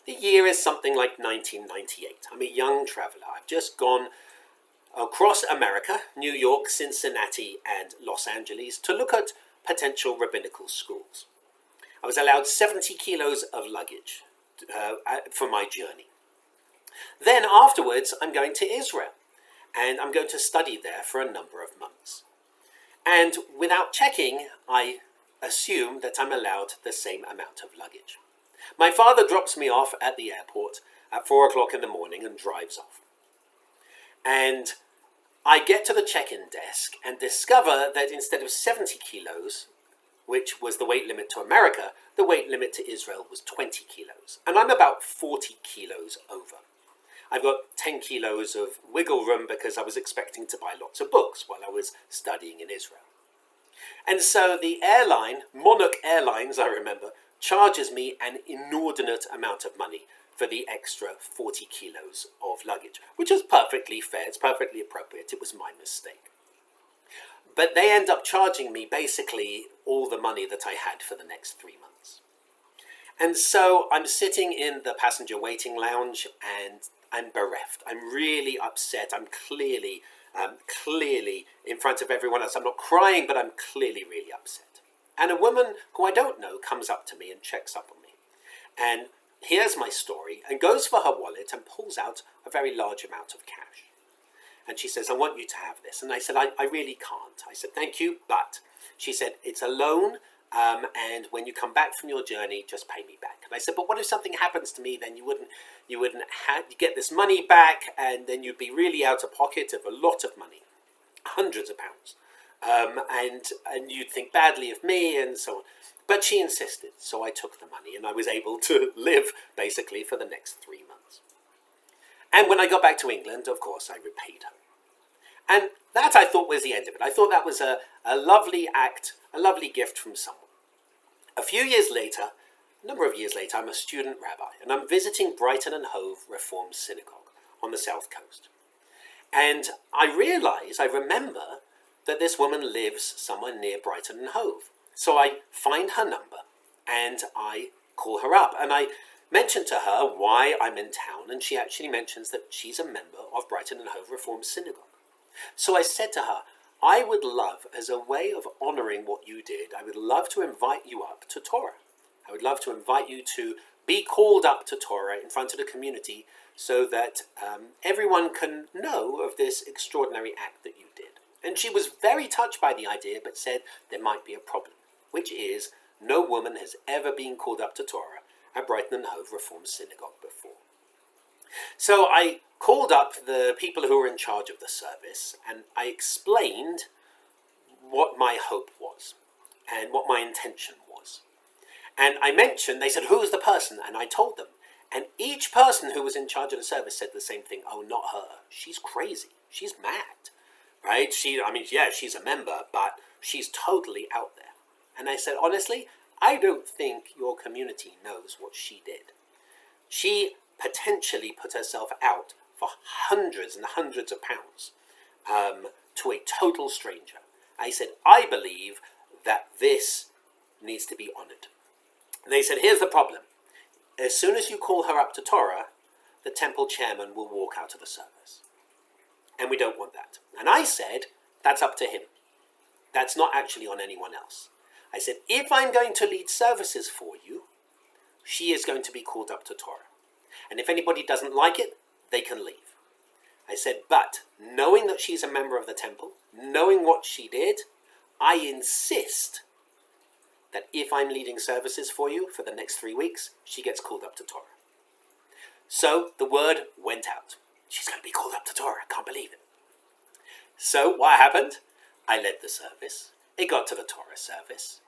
The year is something like 1998. I'm a young traveler. I've just gone across America, New York, Cincinnati, and Los Angeles to look at potential rabbinical schools. I was allowed 70 kilos of luggage for my journey. Then afterwards, I'm going to Israel, and I'm going to study there for a number of months. And without checking, I assume that I'm allowed the same amount of luggage. My father drops me off at the airport at 4 o'clock in the morning and drives off. And I get to the check-in desk and discover that instead of 70 kilos, which was the weight limit to America, the weight limit to Israel was 20 kilos. And I'm about 40 kilos over. I've got 10 kilos of wiggle room because I was expecting to buy lots of books while I was studying in Israel. And so the airline, Monarch Airlines, I remember, charges me an inordinate amount of money for the extra 40 kilos of luggage, which is perfectly fair, it's perfectly appropriate, it was my mistake. But they end up charging me basically all the money that I had for the next 3 months. And so I'm sitting in the passenger waiting lounge and I'm bereft. I'm really upset. I'm clearly in front of everyone else. I'm not crying, but I'm clearly really upset. And a woman who I don't know comes up to me and checks up on me. And hears my story and goes for her wallet and pulls out a very large amount of cash. And she says, I want you to have this. And I said, I really can't. I said, thank you, but she said, it's a loan, and when you come back from your journey, just pay me back. And I said, but what if something happens to me? Then you get this money back, and then you'd be really out of pocket of a lot of money, hundreds of pounds. And you'd think badly of me and so on. But she insisted, so I took the money and I was able to live basically for the next 3 months. And when I got back to England, of course, I repaid her. And that I thought was the end of it. I thought that was a lovely act, a lovely gift from someone. A number of years later, I'm a student rabbi and I'm visiting Brighton and Hove Reform Synagogue on the south coast. And I remember that this woman lives somewhere near Brighton and Hove. So I find her number and I call her up and I mention to her why I'm in town, and she actually mentions that she's a member of Brighton and Hove Reform Synagogue. So I said to her, I would love, as a way of honouring what you did, I would love to invite you up to Torah. I would love to invite you to be called up to Torah in front of the community so that everyone can know of this extraordinary act that you did. And she was very touched by the idea, but said there might be a problem, which is no woman has ever been called up to Torah at Brighton and Hove Reform Synagogue before. So I called up the people who were in charge of the service and I explained what my hope was and what my intention was. And I mentioned, they said, who's the person? And I told them. And each person who was in charge of the service said the same thing. Oh, not her. She's crazy. She's mad. Right? She's a member, but she's totally out there. And I said, honestly, I don't think your community knows what she did. She potentially put herself out for hundreds and hundreds of pounds to a total stranger. I said, I believe that this needs to be honoured. And they said, here's the problem. As soon as you call her up to Torah, the temple chairman will walk out of the service. And we don't want that. And I said, that's up to him. That's not actually on anyone else. I said, if I'm going to lead services for you, she is going to be called up to Torah. And if anybody doesn't like it, they can leave. I said, but knowing that she's a member of the temple, knowing what she did, I insist that if I'm leading services for you for the next 3 weeks, she gets called up to Torah. So the word went out. She's going to be called up to Torah. I can't believe it. So what happened? I led the service. It got to the Torah service.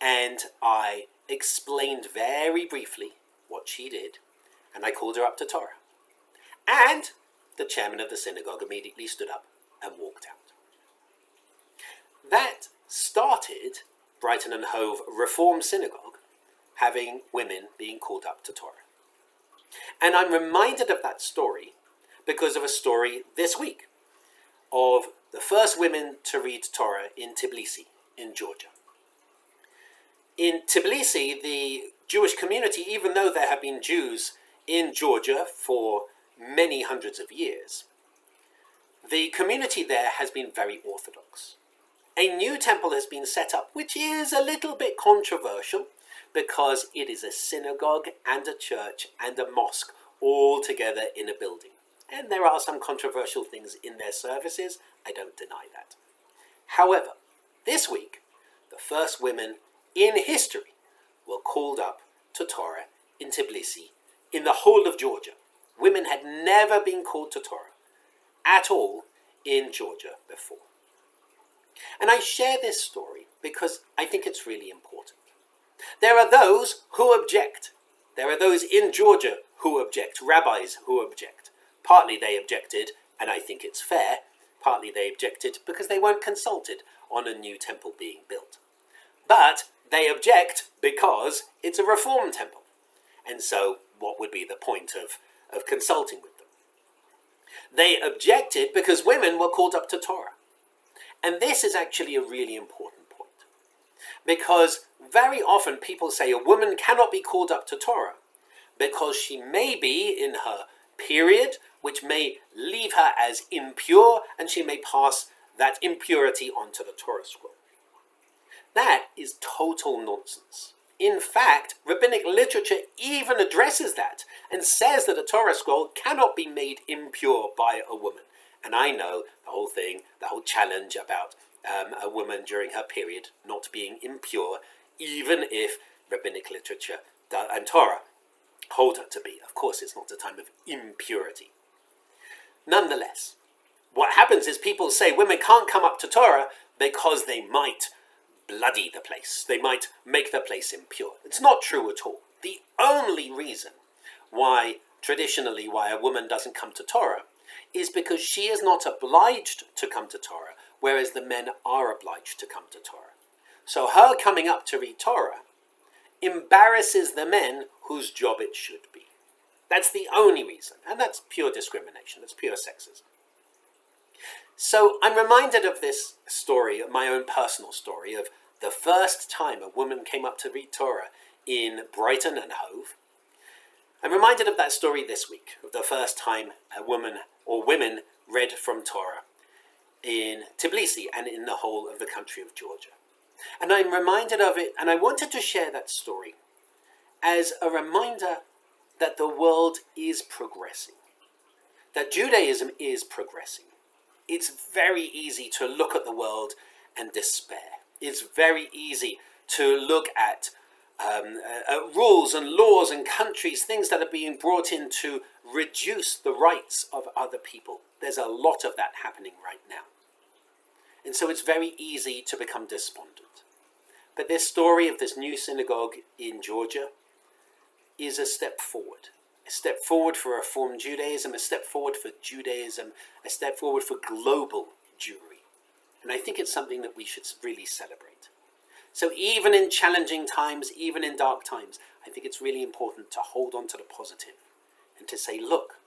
And I explained very briefly what she did. And I called her up to Torah. And the chairman of the synagogue immediately stood up and walked out. That started Brighton and Hove Reform Synagogue having women being called up to Torah. And I'm reminded of that story because of a story this week of the first women to read Torah in Tbilisi, in Georgia. In Tbilisi, the Jewish community, even though there have been Jews in Georgia for many hundreds of years, the community there has been very orthodox. A new temple has been set up, which is a little bit controversial because it is a synagogue and a church and a mosque all together in a building. And there are some controversial things in their services, I don't deny that. However, this week, the first women in history were called up to Torah in Tbilisi, in the whole of Georgia. Women had never been called to Torah at all in Georgia before. And I share this story because I think it's really important. There are those who object. There are those in Georgia who object, rabbis who object. Partly they objected, and I think it's fair. Partly they objected because they weren't consulted on a new temple being built. But they object because it's a reform temple. And so what would be the point of consulting with them? They objected because women were called up to Torah. And this is actually a really important point. Because very often people say a woman cannot be called up to Torah because she may be in her period, which may leave her as impure, and she may pass that impurity onto the Torah scroll. That is total nonsense. In fact, rabbinic literature even addresses that and says that a Torah scroll cannot be made impure by a woman. And I know the whole thing, the whole challenge about a woman during her period not being impure, even if rabbinic literature and Torah hold her to be. Of course, it's not a time of impurity. Nonetheless, what happens is people say women can't come up to Torah because they might bloody the place. They might make the place impure. It's not true at all. The only reason why, traditionally, why a woman doesn't come to Torah is because she is not obliged to come to Torah, whereas the men are obliged to come to Torah. So her coming up to read Torah embarrasses the men whose job it should be. That's the only reason, and that's pure discrimination, that's pure sexism. So I'm reminded of this story, my own personal story, of the first time a woman came up to read Torah in Brighton and Hove. I'm reminded of that story this week, of the first time a woman or women read from Torah in Tbilisi and in the whole of the country of Georgia. And I'm reminded of it, and I wanted to share that story as a reminder that the world is progressing, that Judaism is progressing. It's very easy to look at the world and despair. It's very easy to look at rules and laws and countries, things that are being brought in to reduce the rights of other people. There's a lot of that happening right now. And so it's very easy to become despondent. But this story of this new synagogue in Georgia is a step forward. A step forward for Reform Judaism, a step forward for Judaism, a step forward for global Jewry. And I think it's something that we should really celebrate. So even in challenging times, even in dark times, I think it's really important to hold on to the positive and to say, look,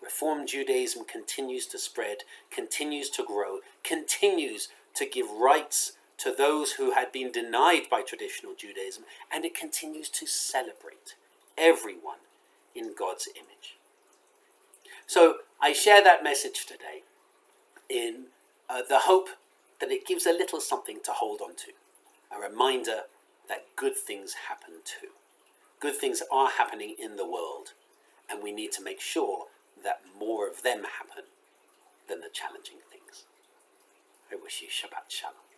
Reform Judaism continues to spread, continues to grow, continues to give rights to those who had been denied by traditional Judaism, and it continues to celebrate everyone in God's image. So I share that message today in the hope that it gives a little something to hold on to. A reminder that good things happen too. Good things are happening in the world, and we need to make sure that more of them happen than the challenging things. I wish you Shabbat Shalom.